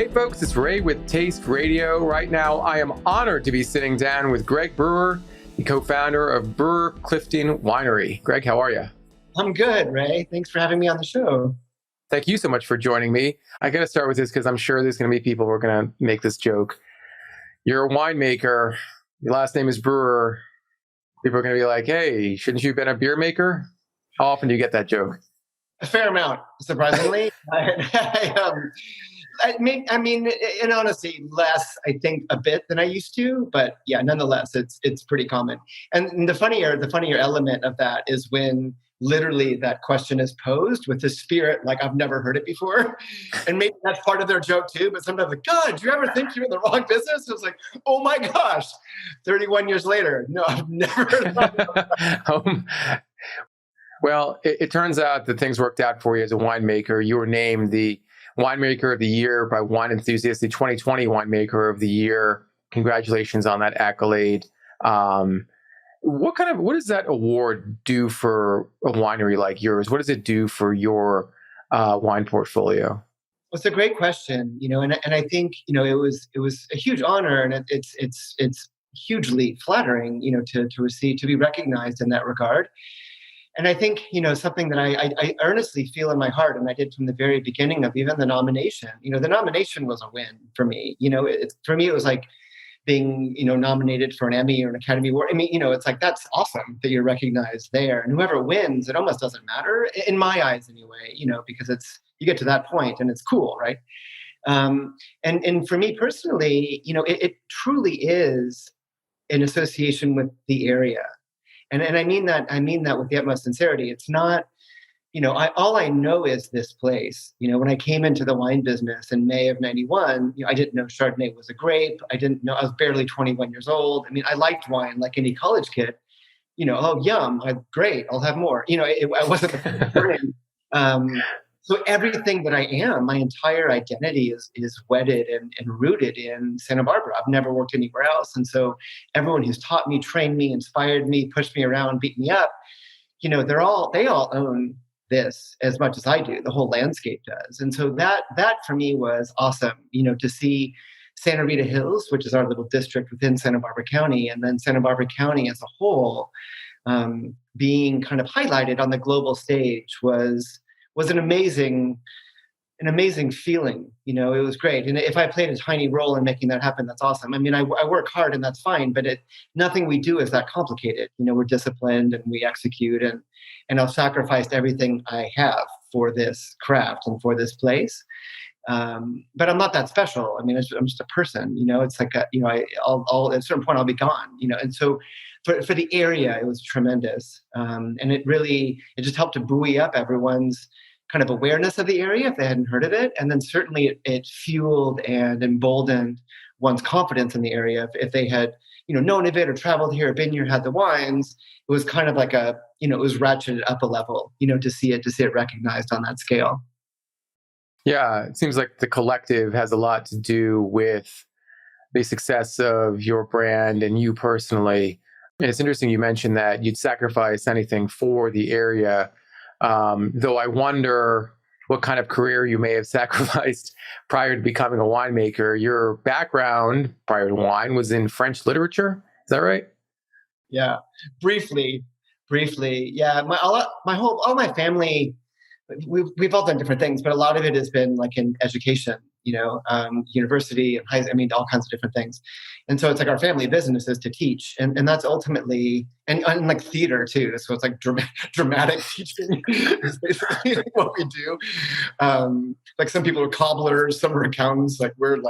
Hey folks, it's Ray with Taste Radio. Right now, I am honored to be sitting down with Greg Brewer, the co-founder of Brewer-Clifton Winery. Greg, how are you? I'm good, Ray. Thanks for having me on the show. Thank you so much for joining me. I got to start with this because I'm sure there's going to be people who are going to make this joke. You're a winemaker. Your last name is Brewer. People are going to be like, hey, shouldn't you have been a beer maker? How often do you get that joke? A fair amount, surprisingly. I mean, in honesty, less, I think, a bit than I used to. But yeah, nonetheless, it's pretty common. And the funnier element of that is when literally that question is posed with the spirit, like I've never heard it before. And maybe that's part of their joke too. But sometimes like, God, do you ever think you're in the wrong business? It was like, oh my gosh, 31 years later. No, I've never heard of that. Well, it turns out that things worked out for you as a winemaker. You were named the Winemaker of the Year by Wine Enthusiast, the 2020 Winemaker of the Year. Congratulations on that accolade. What does that award do for a winery like yours? What does it do for your wine portfolio? Well, it's a great question, and I think it was a huge honor, and it's hugely flattering, to be recognized in that regard. And I think, something that I earnestly feel in my heart, and I did from the very beginning of even the nomination, the nomination was a win for me. For me, it was like being, nominated for an Emmy or an Academy Award. I mean, it's like, that's awesome that you're recognized there. And whoever wins, it almost doesn't matter, in my eyes anyway, because you get to that point and it's cool, right? And for me personally, it truly is an association with the area. And I mean that with the utmost sincerity. It's not, all I know is this place. When I came into the wine business in May of 91, I didn't know Chardonnay was a grape. I was barely 21 years old. I mean, I liked wine like any college kid. Oh, yum, great, I'll have more. I wasn't burning. So everything that I am, my entire identity is wedded and rooted in Santa Barbara. I've never worked anywhere else. And so everyone who's taught me, trained me, inspired me, pushed me around, beat me up, they all own this as much as I do. The whole landscape does. And so that for me was awesome, to see Santa Rita Hills, which is our little district within Santa Barbara County, and then Santa Barbara County as a whole, being kind of highlighted on the global stage was an amazing feeling. It was great. And if I played a tiny role in making that happen, that's awesome. I mean, I work hard and that's fine, but nothing we do is that complicated. We're disciplined and we execute, and I've sacrificed everything I have for this craft and for this place. But I'm not that special. I mean, I'm just a person, it's like, I'll at a certain point I'll be gone, and so for the area, it was tremendous. And it just helped to buoy up everyone's kind of awareness of the area if they hadn't heard of it. And then certainly it fueled and emboldened one's confidence in the area. If they had, known of it or traveled here or been here, had the wines, it was kind of like it was ratcheted up a level, to see it recognized on that scale. Yeah, it seems like the collective has a lot to do with the success of your brand and you personally. And it's interesting you mentioned that you'd sacrifice anything for the area, though I wonder what kind of career you may have sacrificed prior to becoming a winemaker. Your background prior to wine was in French literature. Is that right? Yeah, briefly. Yeah, all my family, we've all done different things, but a lot of it has been like in education, university and all kinds of different things. And so it's like our family business is to teach, and that's ultimately, and like theater too. So it's like dramatic teaching is basically what we do. Like some people are cobblers, some are accountants. Like we're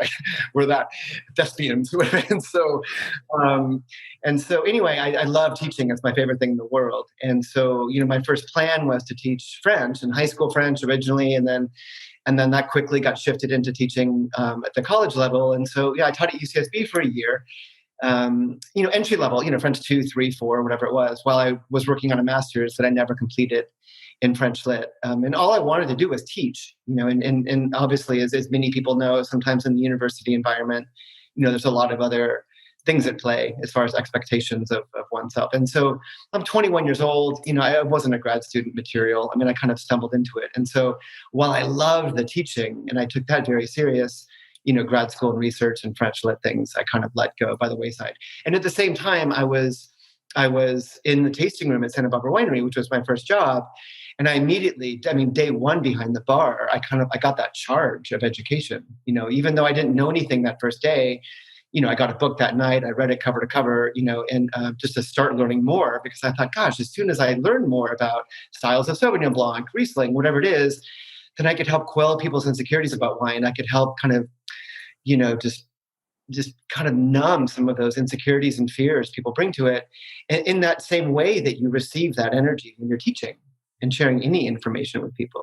that thespians. And so anyway, I love teaching. It's my favorite thing in the world. And so my first plan was to teach French and high school French originally, and then that quickly got shifted into teaching at the college level. And so, I taught at UCSB for a year, entry level, French 2, 3, 4, whatever it was, while I was working on a master's that I never completed in French Lit. And all I wanted to do was teach, and obviously, as many people know, sometimes in the university environment, there's a lot of other things at play as far as expectations of oneself. And so I'm 21 years old. I wasn't a grad student material. I mean, I kind of stumbled into it. And so while I loved the teaching and I took that very serious, grad school and research and French lit things I kind of let go by the wayside. And at the same time, I was in the tasting room at Santa Barbara Winery, which was my first job. And I immediately, day one behind the bar, I got that charge of education. Even though I didn't know anything that first day, I got a book that night. I read it cover to cover, and just to start learning more, because I thought, gosh, as soon as I learn more about styles of Sauvignon Blanc, Riesling, whatever it is, then I could help quell people's insecurities about wine. I could help kind of, just kind of numb some of those insecurities and fears people bring to it, in that same way that you receive that energy when you're teaching and sharing any information with people.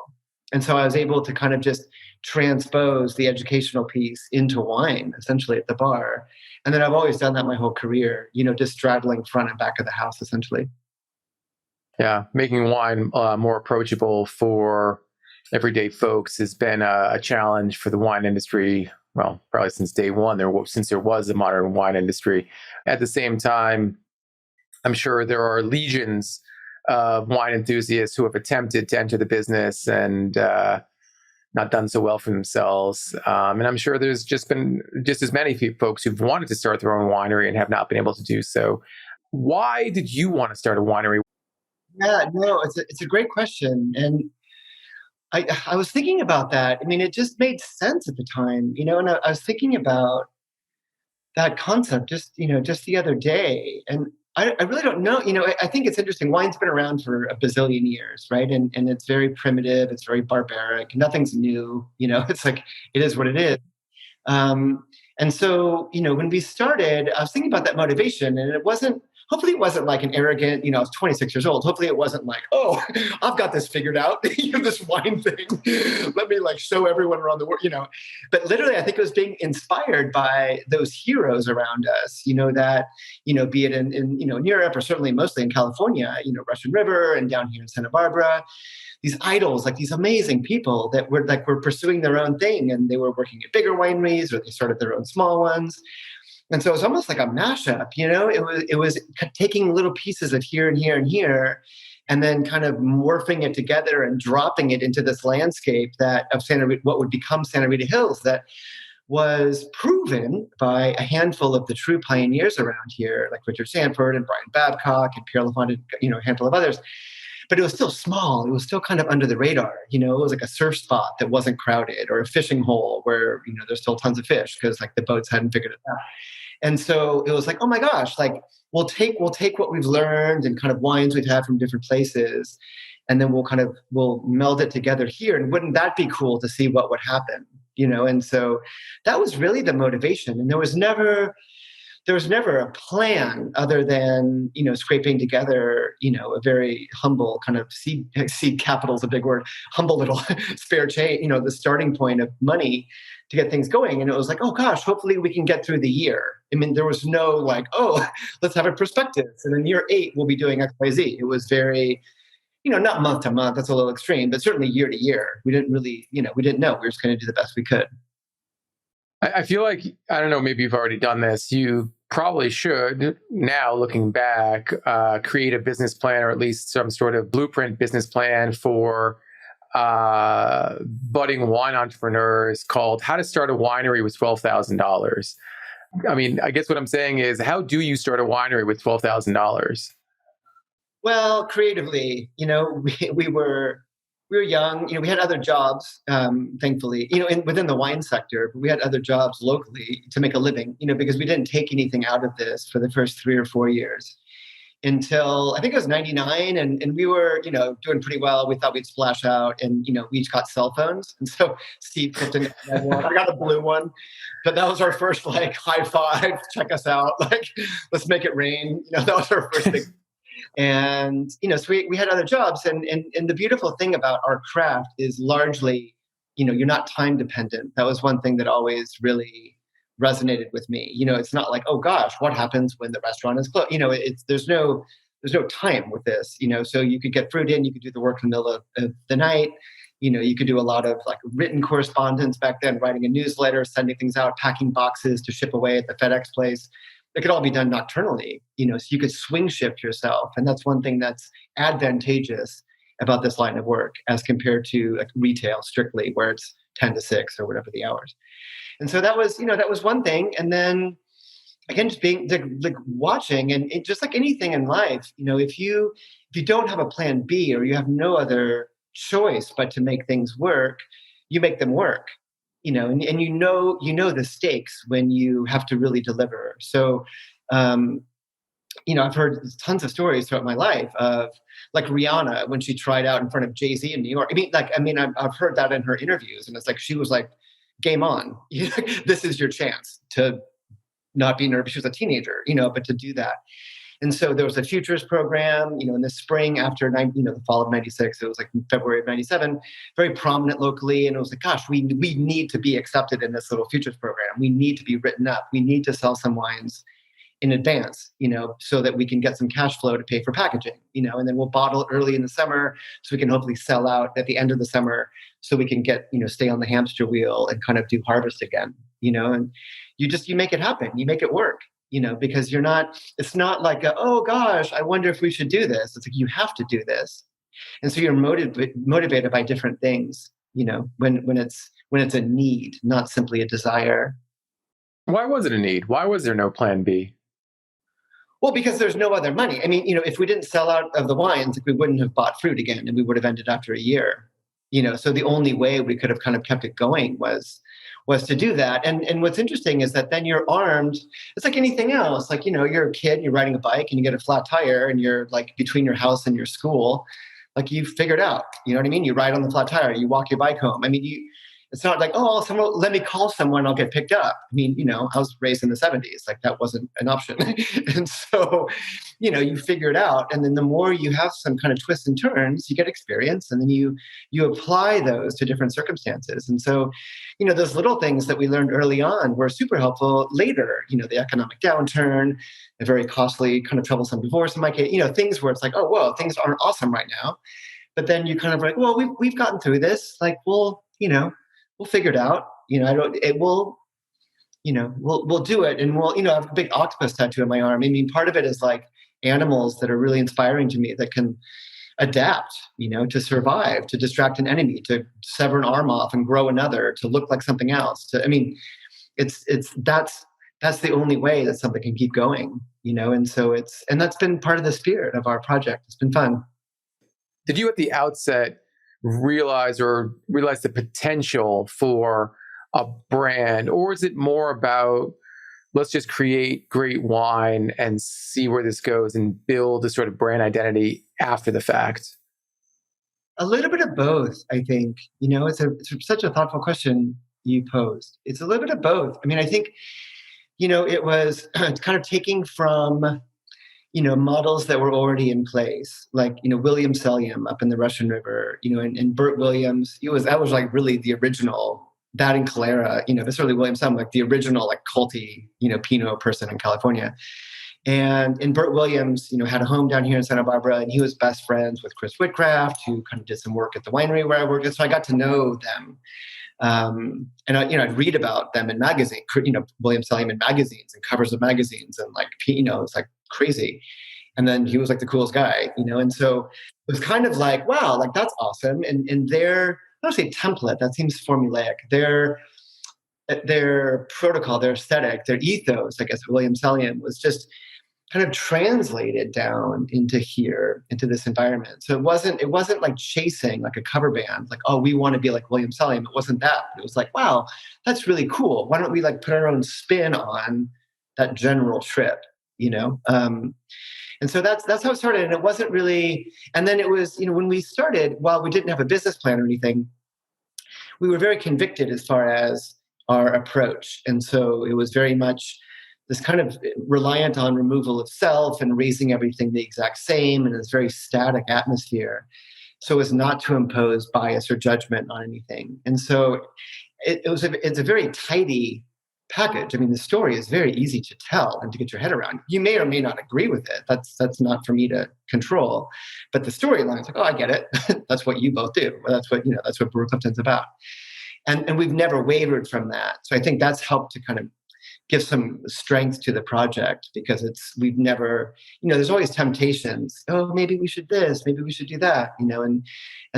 And so I was able to kind of just transpose the educational piece into wine, essentially, at the bar. And then I've always done that my whole career, just straddling front and back of the house, essentially. Yeah, making wine more approachable for everyday folks has been a challenge for the wine industry. Well, probably since day one, since there was a modern wine industry. At the same time, I'm sure there are legions of wine enthusiasts who have attempted to enter the business and not done so well for themselves. And I'm sure there's just been just as many folks who've wanted to start their own winery and have not been able to do so. Why did you want to start a winery? Yeah, no, it's a great question. And I was thinking about that. It just made sense at the time, and I was thinking about that concept just the other day. And I really don't know, I think it's interesting. Wine's been around for a bazillion years, right? And it's very primitive. It's very barbaric. Nothing's new, it's like, it is what it is. And so, when we started, I was thinking about that motivation, and hopefully it wasn't like an arrogant, I was 26 years old. Hopefully it wasn't like, oh, I've got this figured out, this wine thing. Let me show everyone around the world, But literally, I think it was being inspired by those heroes around us, that, be it in Europe, or certainly mostly in California, Russian River, and down here in Santa Barbara. These idols, like these amazing people that were pursuing their own thing, and they were working at bigger wineries, or they started their own small ones. And so it was almost like a mashup, it was taking little pieces of here and here and here, and then kind of morphing it together and dropping it into this landscape of what would become Santa Rita Hills, that was proven by a handful of the true pioneers around here, like Richard Sanford and Brian Babcock and Pierre Lafont, a handful of others. But it was still small. It was still kind of under the radar. It was like a surf spot that wasn't crowded, or a fishing hole where, there's still tons of fish because the boats hadn't figured it out. And so it was like, oh my gosh, we'll take what we've learned and kind of wines we've had from different places, and then we'll meld it together here. And wouldn't that be cool to see what would happen? And so that was really the motivation. And there was never a plan other than, scraping together, a very humble kind of seed capital is a big word, humble little spare chain, the starting point of money to get things going. And it was like, oh gosh, hopefully we can get through the year. There was no oh, let's have a prospectus, and in year 8 we'll be doing X, Y, Z. It was very, not month to month, that's a little extreme, but certainly year to year. We didn't really, we didn't know. We were just going to do the best we could. I feel like, I don't know, maybe you've already done this. You probably should, now looking back, create a business plan, or at least some sort of blueprint business plan for budding wine entrepreneurs, called How to Start a Winery with $12,000. I guess what I'm saying is, how do you start a winery with $12,000? Well, creatively, we were young, we had other jobs, thankfully, within the wine sector, but we had other jobs locally to make a living, because we didn't take anything out of this for the first 3 or 4 years until I think it was 99. And we were, doing pretty well. We thought we'd splash out, and, we each got cell phones. And so Steve flipped in one. I got a blue one, but that was our first high five, check us out. Let's make it rain. That was our first thing. And, so we had other jobs. And the beautiful thing about our craft is largely, you're not time dependent. That was one thing that always really resonated with me. It's not like, oh gosh, what happens when the restaurant is closed? There's no time with this, so you could get fruit in, you could do the work in the middle of the night. You could do a lot of written correspondence back then, writing a newsletter, sending things out, packing boxes to ship away at the FedEx place. It could all be done nocturnally, so you could swing shift yourself. And that's one thing that's advantageous about this line of work as compared to retail strictly, where it's 10 to 6 or whatever the hours. And so that was, that was one thing. And then again, just being like watching, and just like anything in life, if you don't have a plan B, or you have no other choice but to make things work, you make them work, and you know the stakes when you have to really deliver. So, I've heard tons of stories throughout my life of like Rihanna when she tried out in front of Jay-Z in New York. I've heard that in her interviews, and it's like she was like, "Game on! This is your chance to not be nervous." She was a teenager, but to do that. And so there was a futures program, in the spring after the fall of '96. It was like in February of '97, very prominent locally. And it was like, gosh, we need to be accepted in this little futures program. We need to be written up. We need to sell some wines in advance, so that we can get some cash flow to pay for packaging, and then we'll bottle it early in the summer so we can hopefully sell out at the end of the summer so we can get, stay on the hamster wheel and kind of do harvest again, and you make it happen. You make it work, because it's not like, oh gosh, I wonder if we should do this. It's like, you have to do this. And so you're motivated by different things, when it's a need, not simply a desire. Why was it a need? Why was there no plan B? Well, because there's no other money. I mean, if we didn't sell out of the wines, we wouldn't have bought fruit again, and we would have ended after a year. So the only way we could have kind of kept it going was to do that. And what's interesting is that then you're armed. It's like anything else. Like, you're a kid, you're riding a bike, and you get a flat tire, and you're like between your house and your school, like you figured out. You know what I mean? You ride on the flat tire, you walk your bike home. I mean, it's not like, oh, let me call someone, I'll get picked up. I mean, I was raised in the 70s, like that wasn't an option. And so, you figure it out. And then the more you have some kind of twists and turns, you get experience, and then you apply those to different circumstances. And so, those little things that we learned early on were super helpful later, the economic downturn, a very costly, kind of troublesome divorce in my case, things where it's like, oh, whoa, things aren't awesome right now. But then you kind of like, well, we've gotten through this. Like, we'll figure it out. We'll do it. And we'll, I have a big octopus tattoo on my arm. I mean, part of it is like animals that are really inspiring to me that can adapt, to survive, to distract an enemy, to sever an arm off and grow another, to look like something else. That's the only way that something can keep going, and so and that's been part of the spirit of our project. It's been fun. Did you at the outset realize the potential for a brand, or is it more about, let's just create great wine and see where this goes and build a sort of brand identity after the fact? A little bit of both, I think. It's such a thoughtful question you posed. It's a little bit of both. I mean, I think, it was kind of taking from models that were already in place, like, William Sellium up in the Russian River, and Bert Williams. That was like really the original, that in Calera, this early William Sellium, like the original, like culty, Pinot person in California. And Bert Williams, had a home down here in Santa Barbara, and he was best friends with Chris Whitcraft, who kind of did some work at the winery where I worked. So I got to know them. And I'd read about them in magazines, William Sellium in magazines and covers of magazines, and like, it's like crazy. And then he was like the coolest guy, and so it was kind of like, wow, like that's awesome. And their, I don't say template, that seems formulaic. Their protocol, their aesthetic, their ethos, I guess, William Sellium was just kind of translated down into this environment. So it wasn't like chasing like a cover band, like, oh, we want to be like William Sellium. It wasn't that. It was like, wow, that's really cool. Why don't we like put our own spin on that general trip, And so that's how it started. And it wasn't really, and then it was, when we started, while we didn't have a business plan or anything, we were very convicted as far as our approach. And so it was very much this kind of reliant on removal of self and raising everything the exact same in this very static atmosphere, so as not to impose bias or judgment on anything. And so it's a very tidy package. I mean, the story is very easy to tell and to get your head around. You may or may not agree with it. That's not for me to control. But the storyline is like, oh, I get it. That's what you both do. That's what Brewer-Clifton's about. And we've never wavered from that. So I think that's helped to kind of give some strength to the project, because we've never, there's always temptations. Oh, maybe we should this, maybe we should do that, and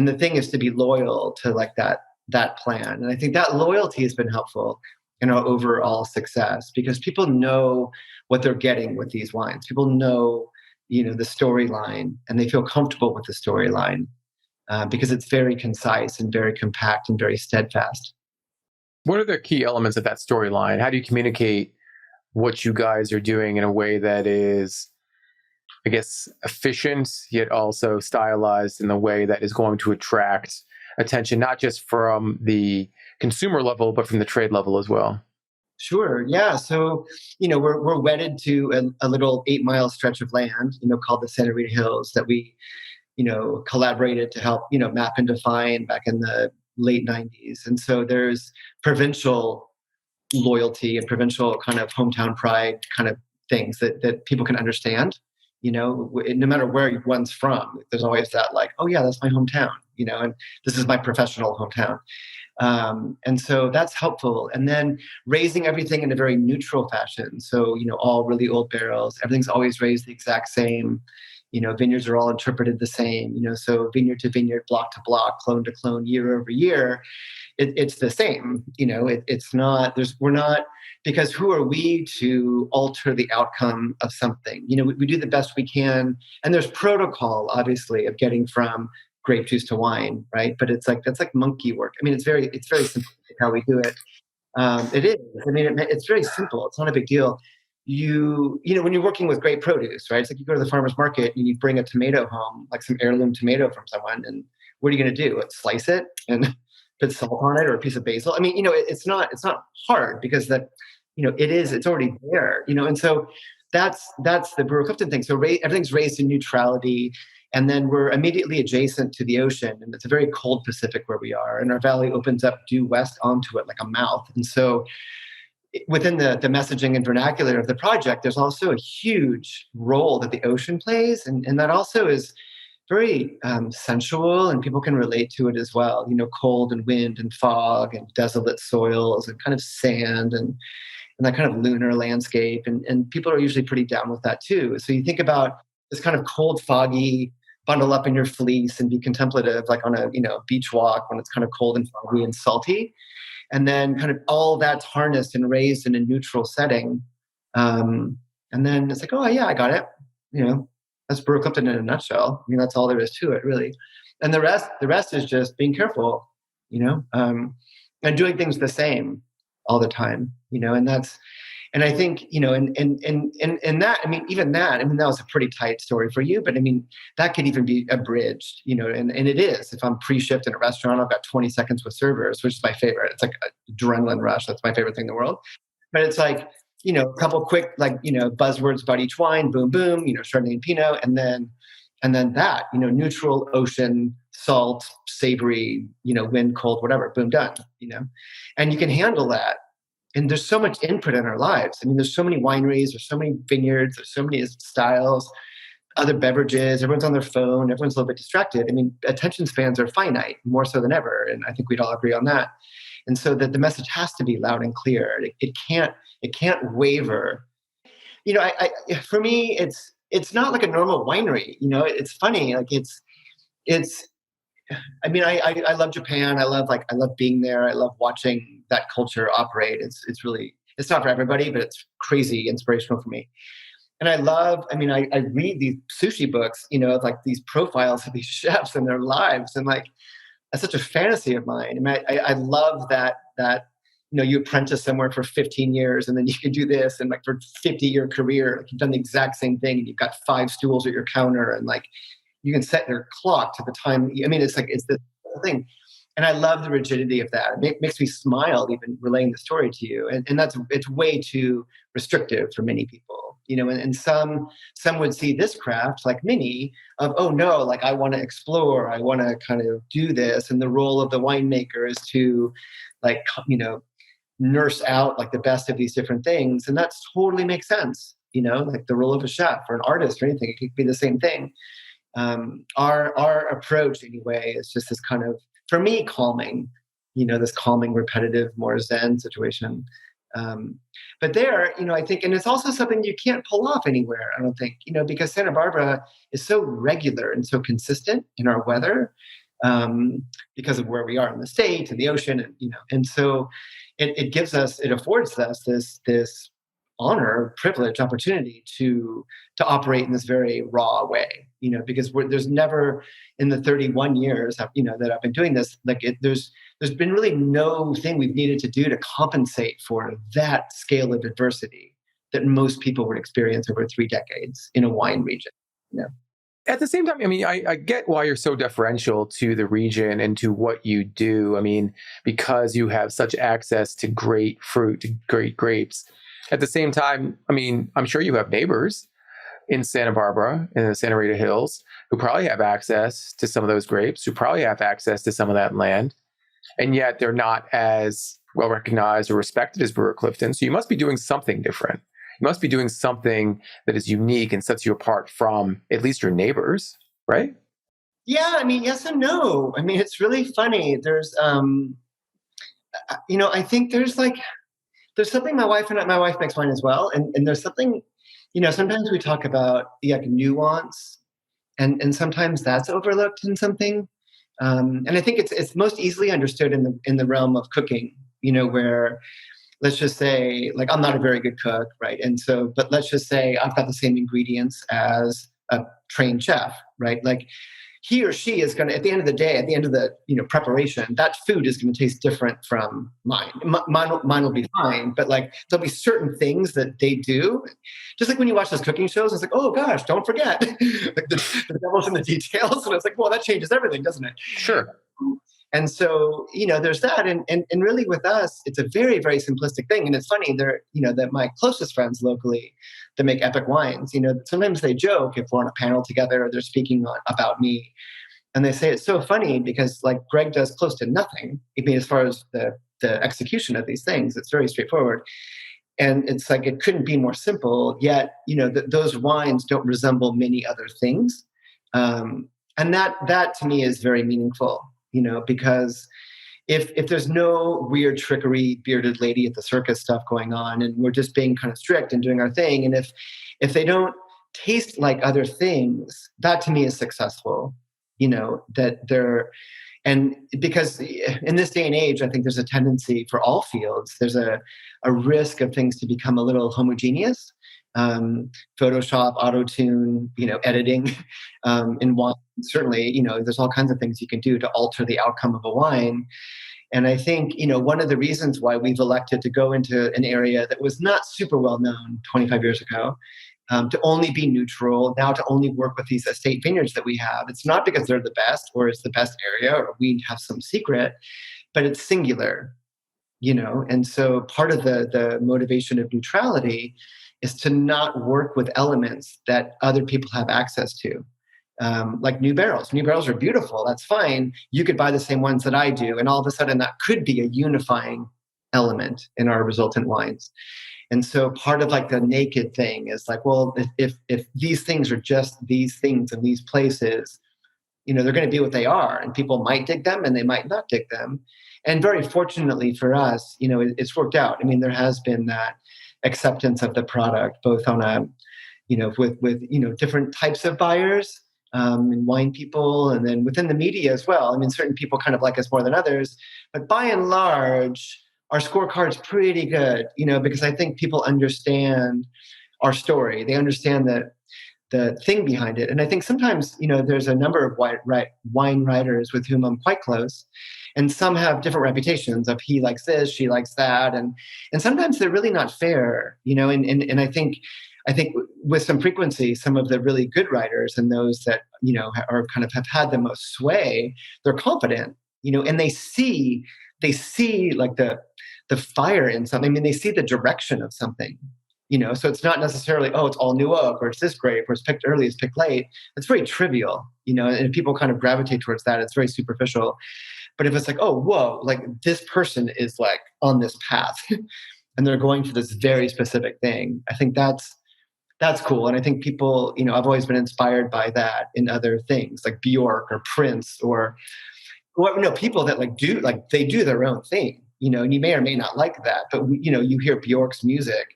the thing is to be loyal to like that that plan. And I think that loyalty has been helpful in our overall success because people know what they're getting with these wines. People know, the storyline, and they feel comfortable with the storyline because it's very concise and very compact and very steadfast. What are the key elements of that storyline? How do you communicate what you guys are doing in a way that is, I guess, efficient, yet also stylized in a way that is going to attract attention, not just from the consumer level, but from the trade level as well? Sure. Yeah. So, we're wedded to a little 8-mile stretch of land, called the Santa Rita Hills that we, collaborated to help, map and define back in the late 90s. And so there's provincial loyalty and provincial kind of hometown pride kind of things that people can understand. No matter where one's from, there's always that like, oh yeah, that's my hometown, and this is my professional hometown. And so that's helpful. And then raising everything in a very neutral fashion. So, all really old barrels, everything's always raised the exact same. Vineyards are all interpreted the same, so vineyard to vineyard, block to block, clone to clone, year over year, it's the same. It's not, we're not, because who are we to alter the outcome of something? We do the best we can. And there's protocol, obviously, of getting from grape juice to wine, right? But that's like monkey work. I mean, it's very simple how we do it. It is. I mean, it's very simple. It's not a big deal. When you're working with great produce, right? It's like you go to the farmer's market and you bring a tomato home, like some heirloom tomato from someone, and what are you going to do? Slice it and put salt on it or a piece of basil? I mean, it's not hard because it's already there, and so that's the Brewer-Clifton thing. So everything's raised in neutrality. And then we're immediately adjacent to the ocean, and it's a very cold Pacific where we are. And our valley opens up due west onto it like a mouth. And so within the messaging and vernacular of the project, there's also a huge role that the ocean plays. And that also is very sensual, and people can relate to it as well. Cold and wind and fog and desolate soils and kind of sand and that kind of lunar landscape. And people are usually pretty down with that too. So you think about this kind of cold, foggy, bundle up in your fleece and be contemplative, like on a beach walk when it's kind of cold and foggy and salty, and then kind of all that's harnessed and raised in a neutral setting, and then it's like, oh yeah, I got it. That's Brewer-Clifton in a nutshell. I mean, that's all there is to it, really. And the rest is just being careful, and doing things the same all the time, and I think, in that, I mean, even that, I mean, that was a pretty tight story for you, but I mean, that could even be abridged, and it is. If I'm pre-shift in a restaurant, I've got 20 seconds with servers, which is my favorite. It's like an adrenaline rush. That's my favorite thing in the world. But it's like, a couple quick, buzzwords about each wine, boom, boom, Chardonnay and Pinot, and then that, neutral, ocean, salt, savory, wind, cold, whatever, boom, done, and you can handle that. And there's so much input in our lives. I mean, there's so many wineries, there's so many vineyards, there's so many styles, other beverages, everyone's on their phone, everyone's a little bit distracted. I mean, attention spans are finite, more so than ever. And I think we'd all agree on that. And so that the message has to be loud and clear. It can't waver. For me, it's not like a normal winery. It's funny. Like it's I mean, I love Japan. I love being there. I love watching that culture operate. It's really, it's not for everybody, but it's crazy inspirational for me. And I read these sushi books, of like these profiles of these chefs and their lives. And like, that's such a fantasy of mine. I mean, I love that, you apprentice somewhere for 15 years and then you can do this, and like for 50-year career, like you've done the exact same thing and you've got 5 stools at your counter and like, you can set your clock to the time. I mean, it's the thing. And I love the rigidity of that. It makes me smile even relaying the story to you. And it's way too restrictive for many people, and some would see this craft like mini of, oh no, like I want to explore, I want to kind of do this. And the role of the winemaker is to like, nurse out like the best of these different things. And that totally makes sense. Like the role of a chef or an artist or anything, it could be the same thing. Our approach anyway is just this kind of, for me, calming, this calming, repetitive, more Zen situation. But there, I think, and it's also something you can't pull off anywhere, I don't think, because Santa Barbara is so regular and so consistent in our weather. because of where we are in the state and the ocean, and so it affords us this honor, privilege, opportunity to operate in this very raw way, because there's never in the 31 years, that I've been doing this, there's been really no thing we've needed to do to compensate for that scale of adversity that most people would experience over 3 decades in a wine region. At the same time, I mean, I get why you're so deferential to the region and to what you do. I mean, because you have such access to great fruit, to great grapes. At the same time, I mean, I'm sure you have neighbors in Santa Barbara, in the Santa Rita Hills, who probably have access to some of those grapes, who probably have access to some of that land. And yet they're not as well recognized or respected as Brewer-Clifton. So you must be doing something different. You must be doing something that is unique and sets you apart from at least your neighbors, right? Yeah, I mean, yes and no. I mean, it's really funny. There's, I think there's something my wife makes wine as well. And there's something, sometimes we talk about nuance and sometimes that's overlooked in something. And I think it's most easily understood in the realm of cooking, where let's just say, like, I'm not a very good cook, right? And so, but let's just say I've got the same ingredients as a trained chef, right? Like, he or she is going to, at the end of the day, at the end of the preparation, that food is going to taste different from mine. Mine will be fine, but like there'll be certain things that they do. Just like when you watch those cooking shows, it's like, oh gosh, don't forget, like the devil's in the details, and it's like, well, that changes everything, doesn't it? Sure. And so, there's that. And really with us, it's a very, very simplistic thing. And it's funny, that my closest friends locally that make epic wines, sometimes they joke if we're on a panel together or they're speaking about me. And they say it's so funny because like Greg does close to nothing. I mean, as far as the execution of these things, it's very straightforward. And it's like, it couldn't be more simple, yet, those wines don't resemble many other things. And that to me is very meaningful. Because if there's no weird trickery, bearded lady at the circus stuff going on, and we're just being kind of strict and doing our thing, and if they don't taste like other things, that to me is successful. And because in this day and age, I think there's a tendency for all fields, there's a risk of things to become a little homogeneous. Photoshop, auto-tune, editing, in wine. Certainly, there's all kinds of things you can do to alter the outcome of a wine. And I think, one of the reasons why we've elected to go into an area that was not super well known 25 years ago, to only be neutral, now to only work with these estate vineyards that we have. It's not because they're the best or it's the best area or we have some secret, but it's singular, And so part of the motivation of neutrality is to not work with elements that other people have access to. Like new barrels. New barrels are beautiful. That's fine. You could buy the same ones that I do. And all of a sudden that could be a unifying element in our resultant wines. And so part of like the naked thing is like, well, if these things are just these things in these places, they're going to be what they are, and people might dig them and they might not dig them. And very fortunately for us, it's worked out. I mean, there has been that acceptance of the product, both on a, with different types of buyers, and wine people, and then within the media as well. I mean, certain people kind of like us more than others, but by and large, our scorecard's pretty good, because I think people understand our story. They understand the thing behind it. And I think sometimes, there's a number of wine writers with whom I'm quite close, and some have different reputations of he likes this, she likes that. And sometimes they're really not fair, and I think with some frequency, some of the really good writers and those that, are kind of have had the most sway, they're confident, and they see like the fire in something. I mean, they see the direction of something, so it's not necessarily, oh, it's all new oak, or it's this grape, or it's picked early, it's picked late. It's very trivial, and people kind of gravitate towards that. It's very superficial. But if it's like, oh, whoa, like this person is like on this path and they're going for this very specific thing, I think that's cool. And I think people, I've always been inspired by that in other things like Bjork or Prince or people that they do their own thing, and you may or may not like that, but you hear Bjork's music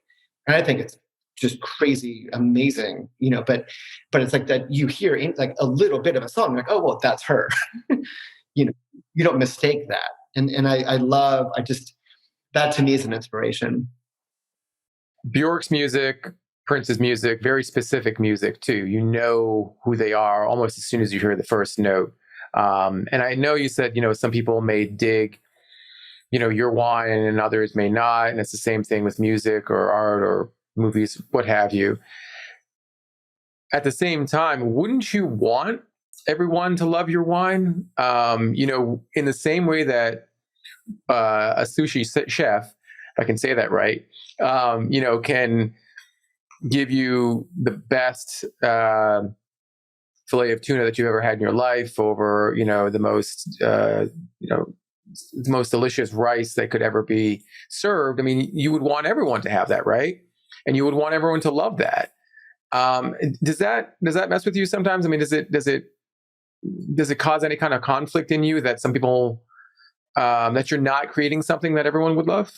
and I think it's just crazy amazing, but it's like that you hear like a little bit of a song, like, oh well, that's her. you know you don't mistake that. And I love, I just, that to me is an inspiration. Bjork's music, Prince's music, very specific music too. You know who they are almost as soon as you hear the first note. And I know you said, some people may dig, your wine and others may not. And it's the same thing with music or art or movies, what have you. At the same time, wouldn't you want everyone to love your wine? In the same way that a sushi chef, if I can say that right, can give you the best fillet of tuna that you've ever had in your life over, the most delicious rice that could ever be served. I mean, you would want everyone to have that, right? And you would want everyone to love that. Does that mess with you sometimes? I mean, does it cause any kind of conflict in you that some people that you're not creating something that everyone would love?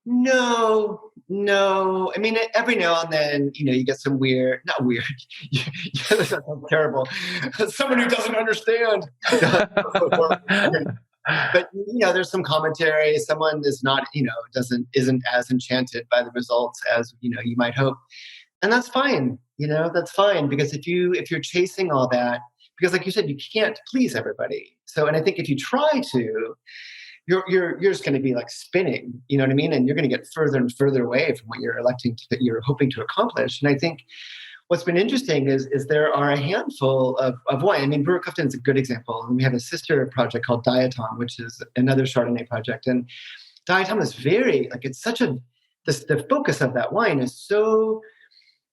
No. I mean, every now and then, you get some not weird. That sounds terrible. Someone who doesn't understand. But there's some commentary. Someone is not, isn't as enchanted by the results as you might hope, and that's fine. That's fine, because if you're chasing all that, because like you said, you can't please everybody. So, and I think if you try to, you're just going to be like spinning, you know what I mean? And you're going to get further and further away from what you're hoping to accomplish. And I think what's been interesting is there are a handful of wine. I mean, Brewer-Clifton is a good example. And we have a sister project called Diatom, which is another Chardonnay project. And Diatom is very, like, it's such the focus of that wine is so,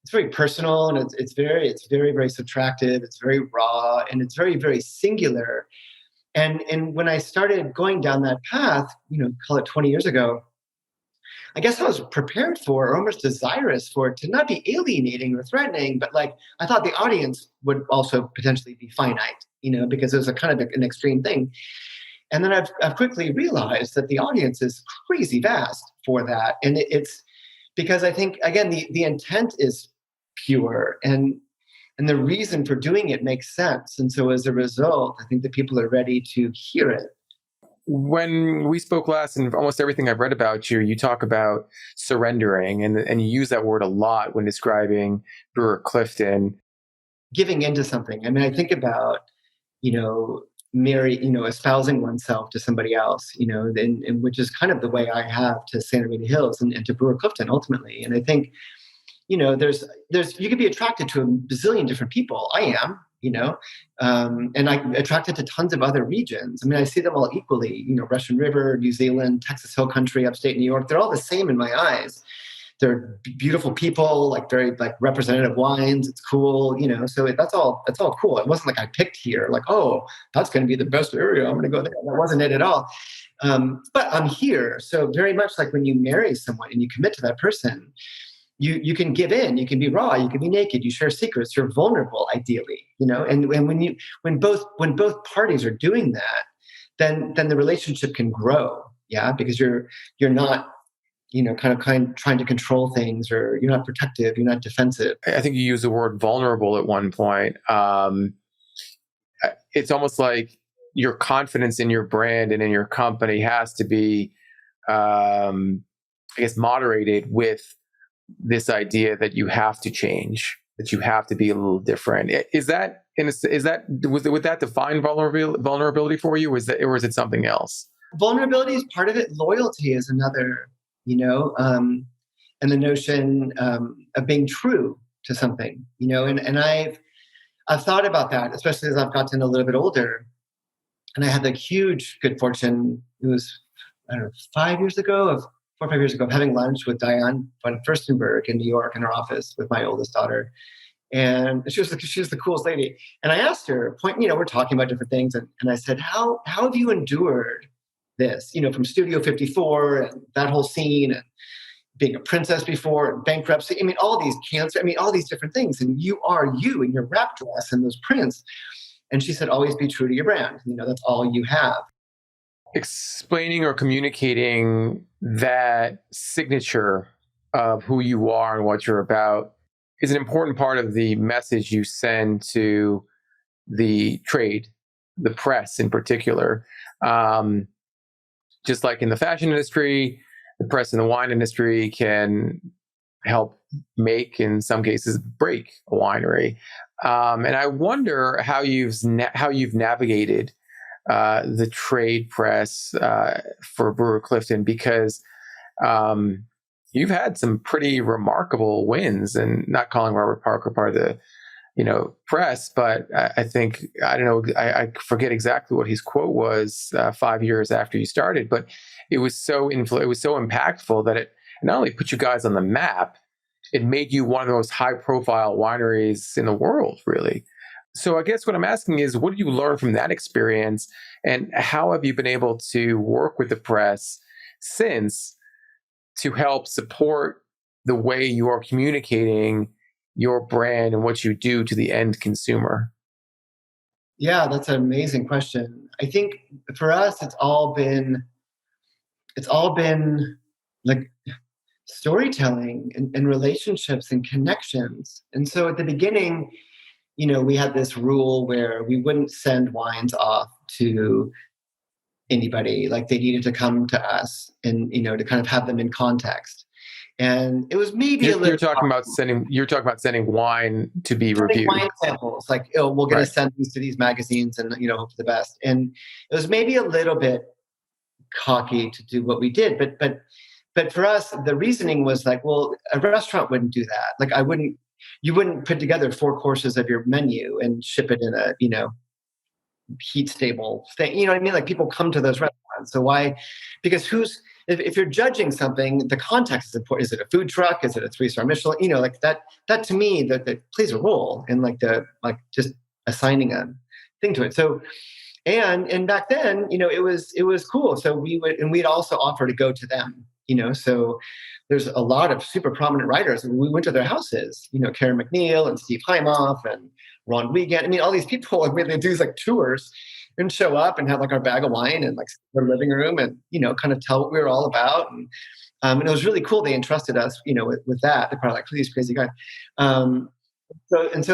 it's very personal, and it's very, very subtractive. It's very raw, and it's very, very singular. And when I started going down that path, call it 20 years ago, I guess I was prepared for, or almost desirous for it to not be alienating or threatening, but like I thought the audience would also potentially be finite, because it was a kind of an extreme thing. And then I've quickly realized that the audience is crazy vast for that. And it's because I think, again, the intent is pure, and the reason for doing it makes sense. And so as a result, I think that people are ready to hear it. When we spoke last, and almost everything I've read about you, you talk about surrendering, and you use that word a lot when describing Brewer-Clifton. Giving into something. I mean, I think about, espousing oneself to somebody else, and which is kind of the way I have to Santa Rita Hills and to Brewer-Clifton ultimately. And I think, there's you could be attracted to a bazillion different people. I am, and I'm attracted to tons of other regions. I mean, I see them all equally, Russian River, New Zealand, Texas Hill Country, upstate New York. They're all the same in my eyes. They're beautiful people, like very like representative wines. It's cool, so that's all cool. It wasn't like I picked here, like, oh, that's going to be the best area, I'm going to go there. That wasn't it at all. But I'm here. So very much like when you marry someone and you commit to that person, you can give in, you can be raw, you can be naked, you share secrets, you're vulnerable, ideally, and when both parties are doing that, then the relationship can grow, because you're not, trying to control things, or you're not protective, you're not defensive. I think you used the word vulnerable at one point. It's almost like your confidence in your brand and in your company has to be, I guess, moderated with this idea that you have to change, that you have to be a little different. Would that define vulnerability for you? Or is it something else? Vulnerability is part of it. Loyalty is another, and the notion of being true to something, and I've thought about that, especially as I've gotten a little bit older. And I had the huge good fortune, it was, 4 or 5 years ago, of having lunch with Diane von Furstenberg in New York in her office with my oldest daughter. And she was the coolest lady. And I asked her, we're talking about different things. And I said, how have you endured this, from Studio 54 and that whole scene, and being a princess before, and bankruptcy. I mean, all these cancer, all these different things. And you are you in your wrap dress and those prints. And she said, always be true to your brand. That's all you have. Explaining or communicating that signature of who you are and what you're about is an important part of the message you send to the trade, the press in particular. Um, just like in the fashion industry, the press in the wine industry can help make, in some cases, break a winery. And I wonder how you've navigated the trade press for Brewer-Clifton, because you've had some pretty remarkable wins, and not calling Robert Parker part of the press, but I think, I don't know, I forget exactly what his quote was 5 years after you started, but it was it was so impactful that it not only put you guys on the map, it made you one of the most high profile wineries in the world, really. So I guess what I'm asking is, what did you learn from that experience, and how have you been able to work with the press since to help support the way you are communicating your brand and what you do to the end consumer? Yeah, that's an amazing question. I think for us, it's all been like storytelling and relationships and connections. And so at the beginning, we had this rule where we wouldn't send wines off to anybody. Like they needed to come to us and, to kind of have them in context. And it was maybe a You're little talking about sending wine to be sending reviewed, wine samples, like, oh, we're going to right? send these to these magazines and, hope for the best. And it was maybe a little bit cocky to do what we did, but for us, the reasoning was like, well, a restaurant wouldn't do that. Like you wouldn't put together 4 courses of your menu and ship it in a, heat stable thing. You know what I mean? Like people come to those restaurants. So why? Because if you're judging something, the context is important. Is it a food truck? Is it a 3-star Michelin? Like that to me, that plays a role in just assigning a thing to it. So, and back then, it was cool. So we'd also offer to go to them, so there's a lot of super prominent writers. And we went to their houses, Karen McNeil and Steve Hymoff and Ron Wiegand. I mean, all these people, and they do like tours and show up and have like our bag of wine and like their living room and, kind of tell what we were all about. And it was really cool. They entrusted us, with that. They're probably like, "Please, crazy guy." So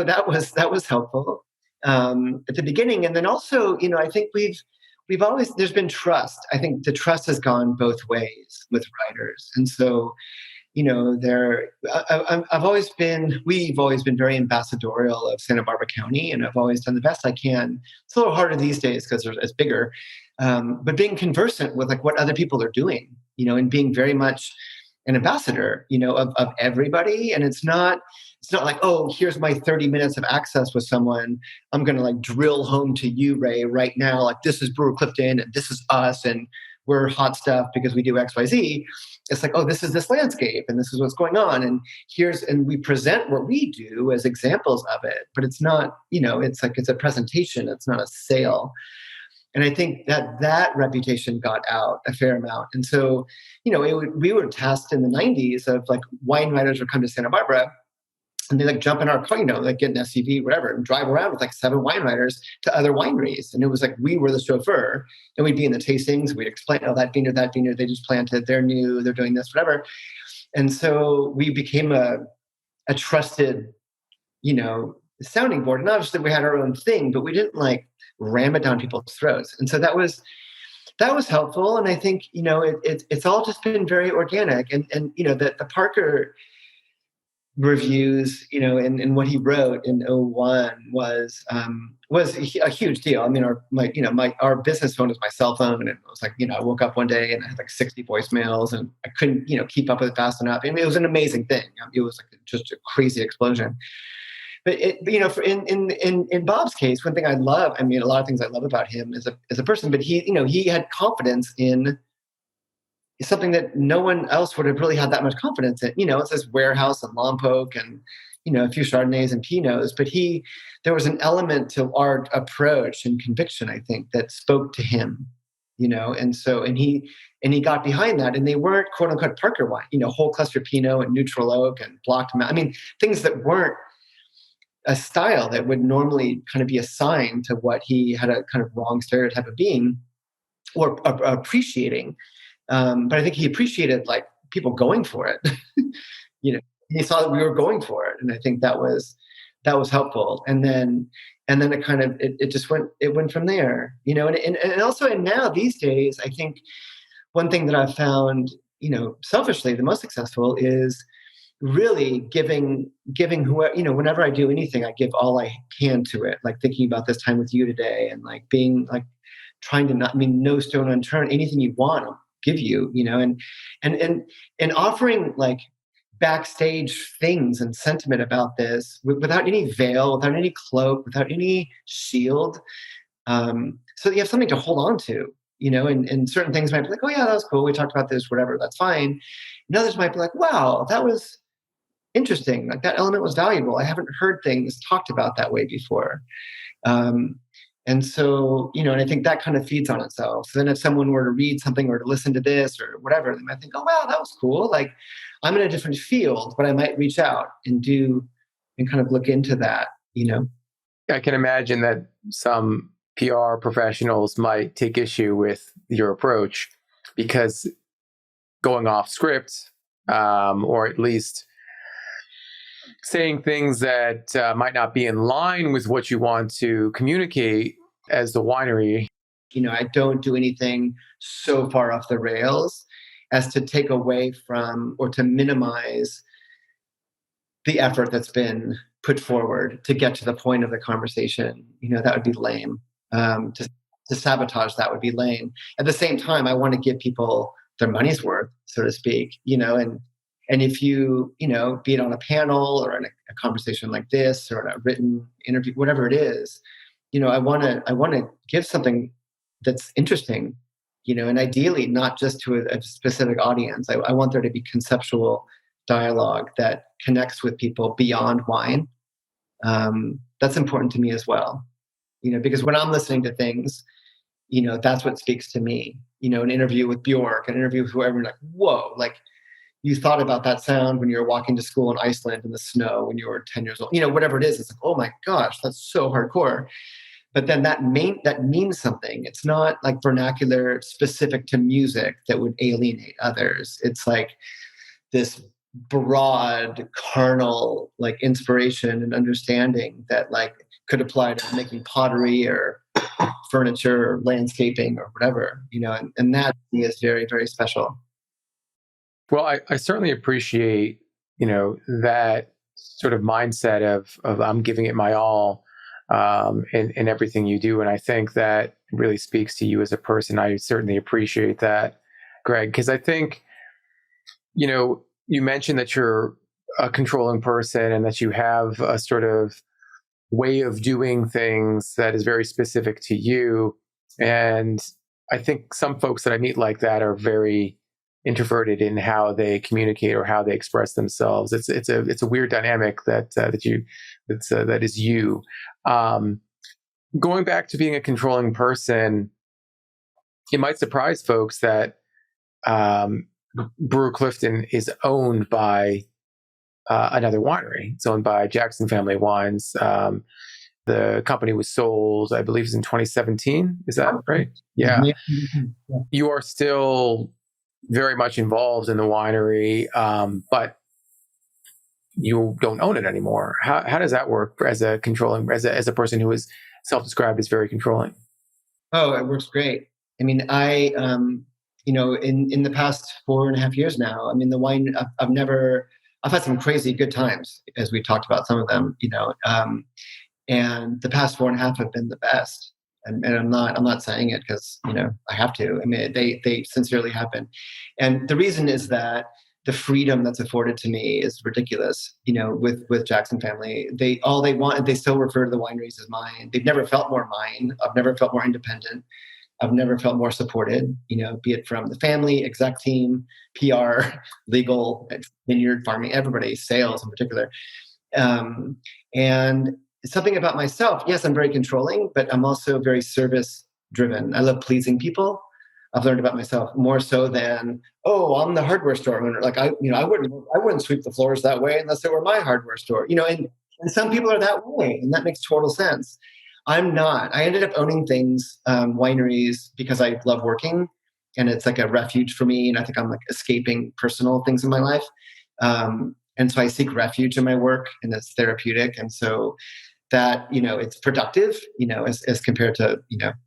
that was helpful at the beginning. And then also, I think we've always, there's been trust. I think the trust has gone both ways with writers. And so, we've always been very ambassadorial of Santa Barbara County, and I've always done the best I can. It's a little harder these days because it's bigger, but being conversant with like what other people are doing, and being very much an ambassador, of everybody. And it's not like, oh, here's my 30 minutes of access with someone. I'm going to like drill home to you, Ray, right now. Like this is Brewer-Clifton and this is us and we're hot stuff because we do XYZ. It's like, oh, this is this landscape and this is what's going on. And we present what we do as examples of it, but it's not, it's a presentation. It's not a sale. And I think that reputation got out a fair amount. And so, we were tasked in the 90s of like wine writers would come to Santa Barbara and they like jump in our car, like get an SUV, whatever, and drive around with like 7 wine writers to other wineries. And it was like, we were the chauffeur and we'd be in the tastings. We'd explain, oh, that vineyard, they just planted, they're new, they're doing this, whatever. And so we became a trusted, sounding board. And obviously we had our own thing, but we didn't like ram it down people's throats. And so that was helpful. And I think, it's all just been very organic. And the Parker reviews, and what he wrote in '01 was a huge deal. I mean, our business phone is my cell phone, and it was like, I woke up one day and I had like 60 voicemails, and I couldn't, keep up with it fast enough. I mean, it was an amazing thing. It was like just a crazy explosion. But in Bob's case, one thing I love, I mean, a lot of things I love about him as a person, but he had confidence in something that no one else would have really had that much confidence in. It's this warehouse and Lompoc and, a few Chardonnays and Pinots, but there was an element to our approach and conviction, I think, that spoke to him, and he got behind that, and they weren't quote unquote Parker wine, whole cluster Pinot and neutral oak and blocked. I mean, things that weren't a style that would normally kind of be assigned to what he had a kind of wrong stereotype of being or appreciating. But I think he appreciated like people going for it. He saw that we were going for it, and I think that was helpful. And then it kind of it just went from there. And also, and now these days, I think one thing that I've found, selfishly the most successful is really giving whoever, whenever I do anything, I give all I can to it. Like thinking about this time with you today, and like being like trying to no stone unturned. Anything you want, I'll give you. And offering like backstage things and sentiment about this without any veil, without any cloak, without any shield. So you have something to hold on to. And certain things might be like, oh yeah, that was cool. We talked about this, whatever, that's fine. And others might be like, wow, that was interesting. Like that element was valuable. I haven't heard things talked about that way before. And so, and I think that kind of feeds on itself. So then if someone were to read something or to listen to this or whatever, they might think, oh, wow, that was cool. Like I'm in a different field, but I might reach out and kind of look into that, I can imagine that some PR professionals might take issue with your approach because going off script, or at least saying things that might not be in line with what you want to communicate as the winery. I don't do anything so far off the rails as to take away from or to minimize the effort that's been put forward to get to the point of the conversation. That would be lame. To sabotage that would be lame. At the same time, I want to give people their money's worth, so to speak, and if you, be it on a panel or in a conversation like this or in a written interview, whatever it is, I want to give something that's interesting, and ideally not just to a specific audience. I want there to be conceptual dialogue that connects with people beyond wine. That's important to me as well, because when I'm listening to things, that's what speaks to me. An interview with Bjork, an interview with whoever, like, whoa, like, you thought about that sound when you were walking to school in Iceland in the snow when you were 10 years old, whatever it is. It's like, oh my gosh, that's so hardcore. But then that means something. It's not like vernacular specific to music that would alienate others. It's like this broad, carnal, like inspiration and understanding that like could apply to making pottery or furniture or landscaping or whatever, and that is very, very special. Well, I certainly appreciate, that sort of mindset of I'm giving it my all in everything you do. And I think that really speaks to you as a person. I certainly appreciate that, Greg, because I think, you mentioned that you're a controlling person and that you have a sort of way of doing things that is very specific to you. And I think some folks that I meet like that are very introverted in how they communicate or how they express themselves. It's a weird dynamic that is you. Going back to being a controlling person, it might surprise folks that Brewer-Clifton is owned by another winery. It's owned by Jackson Family Wines. The company was sold, I believe, in 2017. Is that right? Yeah. You are still very much involved in the winery, but you don't own it anymore. How does that work as a controlling, as a person who is self-described as very controlling? Oh, it works great. I mean, in the past 4.5 years now, I mean, the wine, I've had some crazy good times, as we talked about some of them, and the past 4.5 have been the best. And I'm not saying it because, I have to. I mean, they sincerely have been. And the reason is that the freedom that's afforded to me is ridiculous. With Jackson Family, they still refer to the wineries as mine. They've never felt more mine. I've never felt more independent. I've never felt more supported, be it from the family, exec team, PR, legal, vineyard, farming, everybody, sales in particular. And something about myself, yes, I'm very controlling, but I'm also very service driven. I love pleasing people. I've learned about myself more so than, I'm the hardware store owner. Like I wouldn't sweep the floors that way unless it were my hardware store, and some people are that way, and that makes total sense. I'm not. I ended up owning things, wineries, because I love working. and it's like a refuge for me. And I think I'm like escaping personal things in my life. And so I seek refuge in my work, and it's therapeutic. And so that, it's productive, as compared to,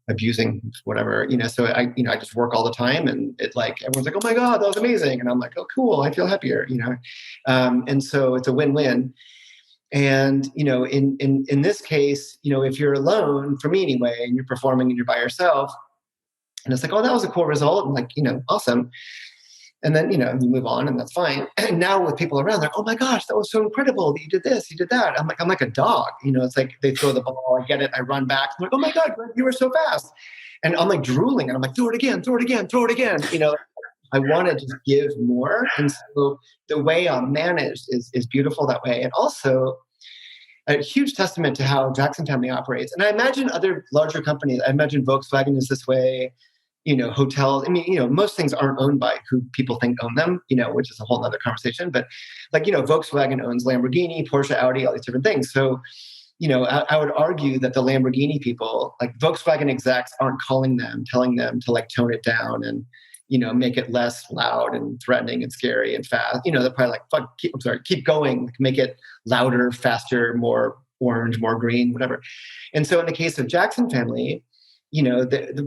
abusing whatever, so I just work all the time, and it like, everyone's like, oh my God, that was amazing. And I'm like, oh, cool. I feel happier, and so it's a win-win. And, in this case, if you're alone, for me anyway, and you're performing and you're by yourself, and it's like, oh, that was a cool result. And like, awesome. And then, you move on, and that's fine. And now with people around, they're, oh my gosh, that was so incredible that you did this, you did that. I'm like a dog, it's like they throw the ball, I get it, I run back. I'm like, oh my God, Greg, you were so fast. And I'm like drooling, and I'm like, throw it again, throw it again, throw it again. I want to just give more. And so the way I'm managed is beautiful that way. And also a huge testament to how Jackson Family operates. And I imagine other larger companies, I imagine Volkswagen is this way, hotels. I mean, most things aren't owned by who people think own them, which is a whole other conversation. But like, Volkswagen owns Lamborghini, Porsche, Audi, all these different things. So, I would argue that the Lamborghini people, like Volkswagen execs, aren't calling them, telling them to like tone it down and, make it less loud and threatening and scary and fast. They're probably like, keep going, make it louder, faster, more orange, more green, whatever. And so in the case of Jackson Family,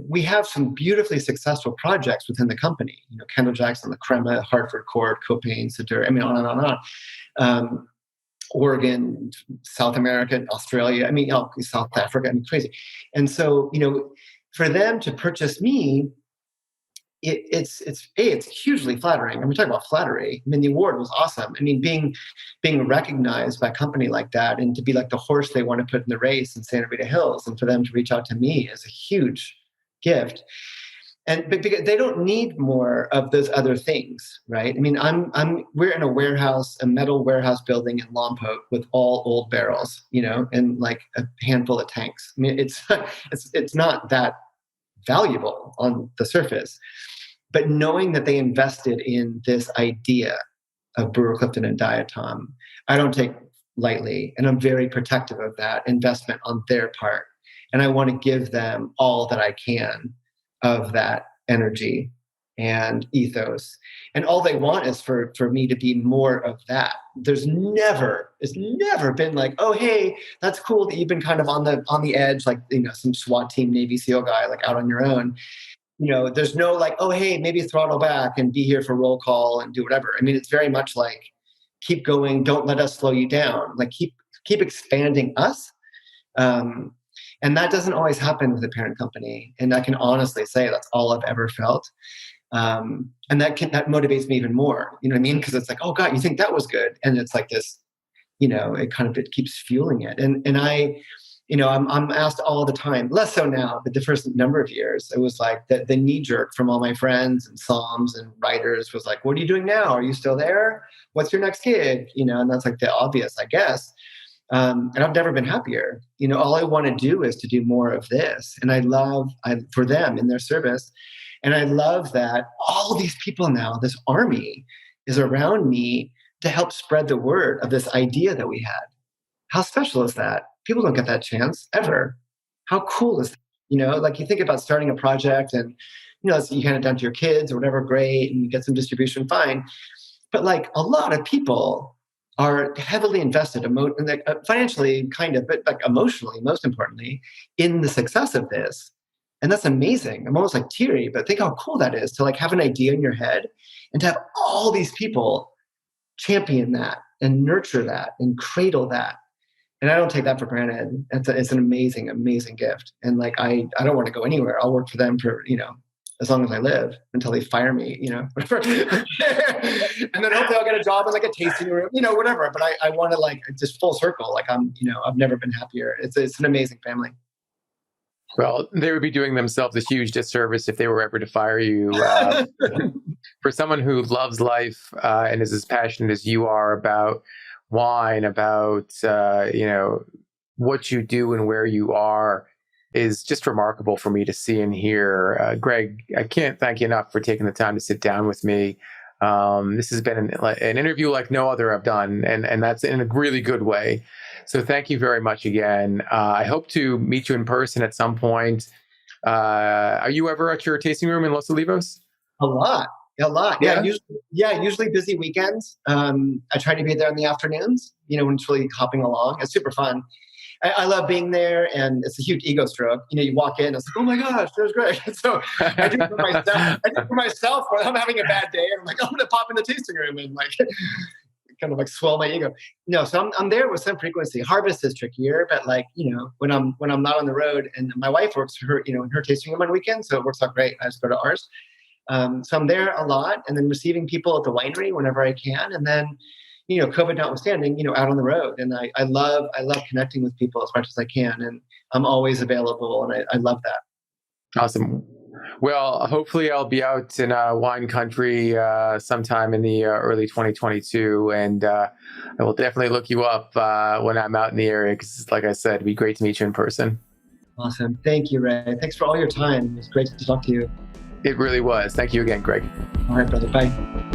we have some beautifully successful projects within the company. Kendall Jackson, La Crema, Hartford Court, Copain, Center. I mean, on and on and on. Oregon, South America, Australia. I mean, South Africa. I mean, crazy. And so, for them to purchase me, it's hugely flattering. I mean, talk about flattery. I mean, the award was awesome. I mean, being recognized by a company like that, and to be like the horse they want to put in the race in Santa Rita Hills, and for them to reach out to me is a huge gift. And because they don't need more of those other things, right? I mean, we're in a metal warehouse building in Lompoc with all old barrels, and like a handful of tanks. I mean, it's not that valuable on the surface. But knowing that they invested in this idea of Brewer-Clifton and Diatom, I don't take lightly, and I'm very protective of that investment on their part. And I want to give them all that I can of that energy and ethos. And all they want is for me to be more of that. It's never been like, oh, hey, that's cool that you've been kind of on the edge, like, some SWAT team, Navy SEAL guy, like out on your own. There's no like, oh, hey, maybe throttle back and be here for roll call and do whatever. I mean, it's very much like, keep going. Don't let us slow you down. Like keep expanding us. And that doesn't always happen with the parent company. And I can honestly say that's all I've ever felt. And that motivates me even more. You know what I mean? Because it's like, oh God, you think that was good. And it's like this, it keeps fueling it. And I, I'm asked all the time, less so now, but the first number of years, it was like the knee jerk from all my friends and Psalms and writers was like, what are you doing now? Are you still there? What's your next gig? And that's like the obvious, I guess. And I've never been happier. All I want to do is to do more of this. And for them in their service. And I love that all these people now, this army is around me to help spread the word of this idea that we had. How special is that? People don't get that chance ever. How cool is that? Like you think about starting a project and, you hand it down to your kids or whatever, great, and you get some distribution, fine. But like a lot of people are heavily invested financially, kind of, but like emotionally, most importantly, in the success of this. And that's amazing. I'm almost like teary, but think how cool that is to like have an idea in your head and to have all these people champion that and nurture that and cradle that. And I don't take that for granted. It's an amazing, amazing gift. And like, I don't want to go anywhere. I'll work for them for, as long as I live until they fire me, and then hopefully I'll get a job in like a tasting room, whatever. But I want to like just full circle. Like I've never been happier. It's an amazing family. Well, they would be doing themselves a huge disservice if they were ever to fire you. For someone who loves life and is as passionate as you are about wine, about what you do and where you are, is just remarkable for me to see and hear. Greg, I can't thank you enough for taking the time to sit down with me. This has been an interview like no other I've done, and that's in a really good way. So thank you very much again. I hope to meet you in person at some point. Are you ever at your tasting room in Los Olivos? A lot. A lot. Yeah. Usually busy weekends. I try to be there in the afternoons, when it's really hopping along. It's super fun. I love being there, and it's a huge ego stroke. You walk in, it's like, oh my gosh, that was great. So I do it for myself. When I'm having a bad day, and I'm like, I'm going to pop in the tasting room and like kind of like swell my ego. No, so I'm there with some frequency. Harvest is trickier, but like, when I'm not on the road, and my wife works for her, in her tasting room on weekends, so it works out great. I just go to ours. So I'm there a lot, and then receiving people at the winery whenever I can, and then, COVID notwithstanding, out on the road. And I love connecting with people as much as I can, and I'm always available, and I love that. Awesome. Well, hopefully I'll be out in wine country sometime in the early 2022, and I will definitely look you up when I'm out in the area, because like I said, it'd be great to meet you in person. Awesome. Thank you, Ray. Thanks for all your time. It was great to talk to you. It really was. Thank you again, Greg. All right, brother. Bye.